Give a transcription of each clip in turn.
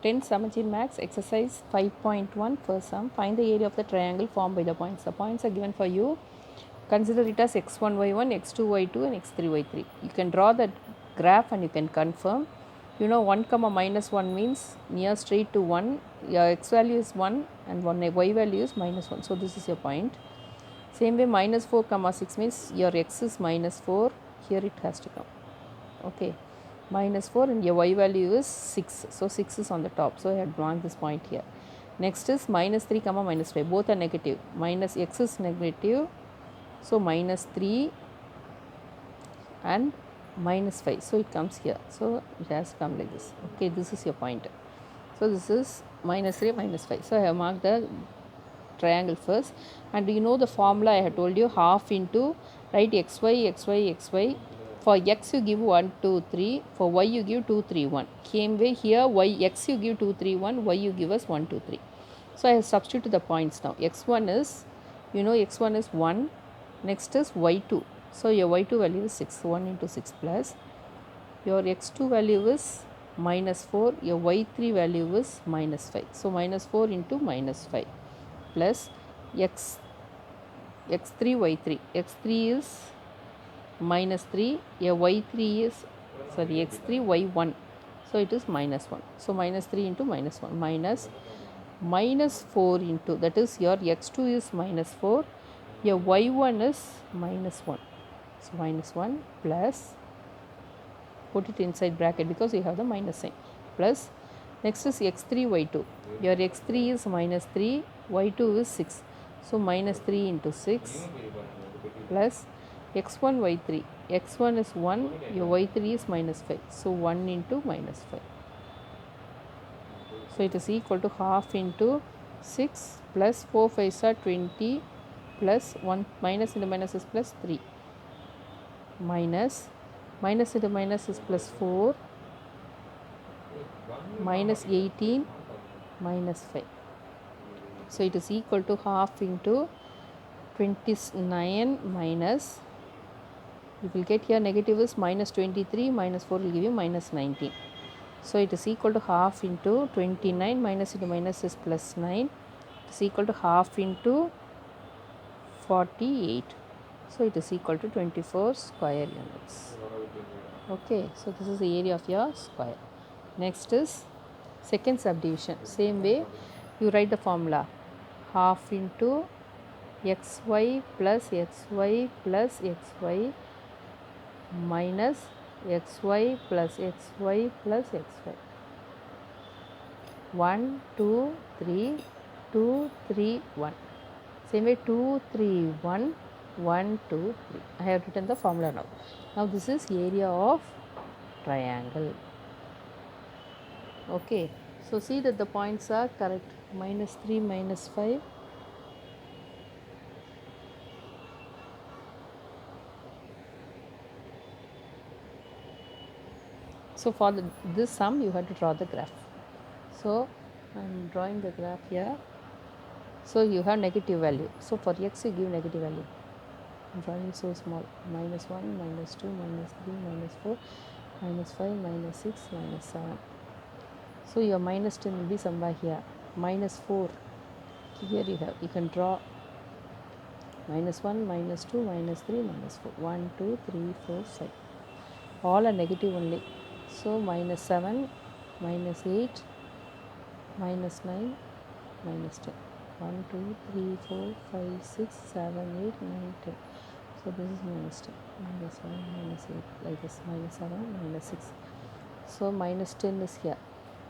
10 samacheer max exercise 5.1 first sum. Find the area of the triangle formed by the points. The points are given for you. Consider it as x1 y1, x2 y2 and x3 y3. You can draw the graph and you can confirm. You know 1 comma minus 1 means near straight to 1. Your x value is 1 and y value is minus 1. So this is your point. Same way minus 4 comma 6 means your x is minus 4. Here it has to come. Okay, minus 4 and your y value is 6. So 6 is on the top. So I had marked this point here. Next is minus 3 comma minus 5. Both are negative. Minus x is negative. So minus 3 and minus 5. So it comes here. So it has to come like this. Okay, this is your point. So this is minus 3 minus 5. So I have marked the triangle first. And you know the formula I have told you, half into, right, xy, xy, xy. For x you give 1, 2, 3. For y you give 2, 3, 1. Same way here, x you give 2, 3, 1. Y you give us 1, 2, 3. So I have substituted the points now. x1 is, you know, x1 is 1. Next is y2. So your y2 value is 6. 1 into 6 plus. Your x2 value is minus 4. Your y3 value is minus 5. So minus 4 into minus 5 plus x3 y3. x3 is minus 3. Your y3 is, sorry, x3 y1. So it is minus 1. So minus 3 into minus 1 minus 4 into, that is your x2 is minus 4. Your y1 is minus 1. So minus 1 plus, put it inside bracket because you have the minus sign, plus next is x3 y2. Your x3 is minus 3, y2 is 6. So minus 3 into 6 plus x1 y3. x1 is 1, your y3 is minus 5. So 1 into minus 5. So it is equal to half into 6 plus 4 5s are 20 plus 1 minus into minus is plus 3 minus into minus is plus 4 minus 18 minus 5. So it is equal to half into 29 minus, you will get here negative is minus 23, minus 4 will give you minus 19. So it is equal to half into 29 minus into minus is plus 9. It is equal to half into 48. So it is equal to 24 square units. Okay, so this is the area of your square. Next is second subdivision. Same way you write the formula, half into xy plus xy plus xy minus xy plus xy plus xy. 1 2 3 2 3 1. Same way 2 3 1 1 2 3. I have written the formula now. Now this is area of triangle. Okay, so see that the points are correct. Minus 3 minus 5. So for this sum you have to draw the graph. So I am drawing the graph here. So you have negative value. So for x you give negative value. I am drawing so small. Minus 1, minus 2, minus 3, minus 4, minus 5, minus 6, minus 7. So your minus 10 will be somewhere here. Minus 4. Here you can draw minus 1, minus 2, minus 3, minus 4. 1, 2, 3, 4, 5. All are negative only. So minus 7, minus 8, minus 9, minus 10. 1, 2, 3, 4, 5, 6, 7, 8, 9, 10. So this is minus 10, minus 1, minus 8, like this, minus 7, minus 6. So minus 10 is here.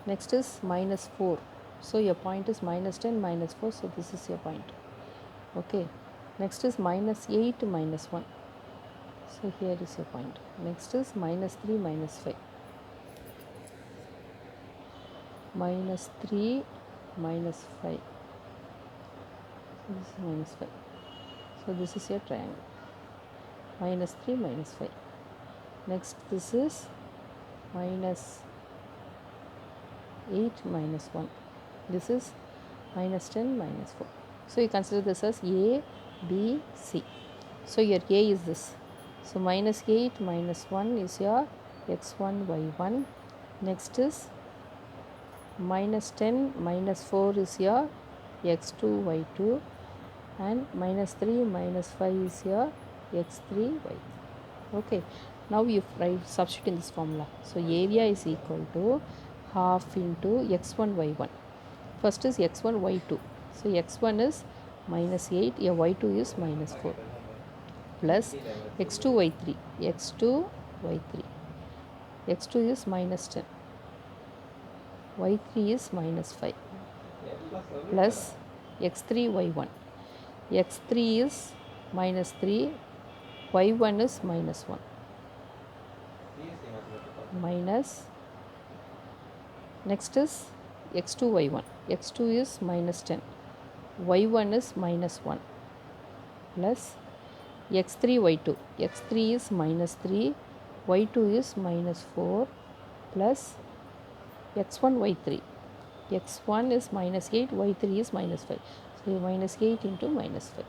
Next is minus 4. So your point is minus 10, minus 4. So this is your point. Okay. Next is minus 8, minus 1. So here is your point. Next is minus 3, minus 5. Minus 3, minus 5. So this is minus 5. So this is your triangle. Minus 3, minus 5. Next this is minus 8, minus 1. This is minus 10, minus 4. So you consider this as A, B, C. So your A is this. So minus 8, minus 1 is your x1, y1. Next is minus 10 minus 4 is your x2 y2, and minus 3 minus 5 is your x3 y3. Okay, now you substitute in this formula. So area is equal to half into x1 y1. First is x1 y2. So x1 is minus 8, your y2 is minus 4, plus x2 y3. x2 y3. x2 is minus 10, y3 is minus 5, plus x3 y1. x3 is minus 3, y1 is minus 1, minus, next is x2 y1. x2 is minus 10, y1 is minus 1, plus x3 y2. x3 is minus 3, y2 is minus 4, plus x1 y3. x1 is minus 8, y3 is minus 5. So minus 8 into minus 5.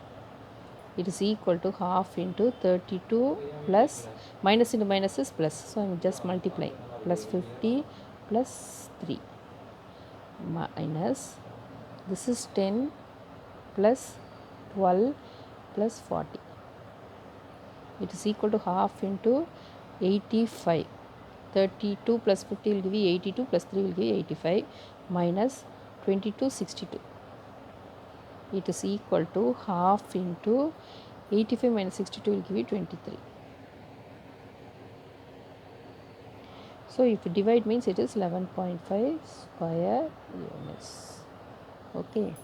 It is equal to half into 32 plus, minus into minus is plus. So I am just multiplying. Plus 50 plus 3 minus, this is 10 plus 12 plus 40. It is equal to half into 85. 32 plus 50 will give you 82, plus 3 will give you 85, minus 22 62. It is equal to half into 85 minus 62 will give you 23. So if you divide means it is 11.5 square units. Okay.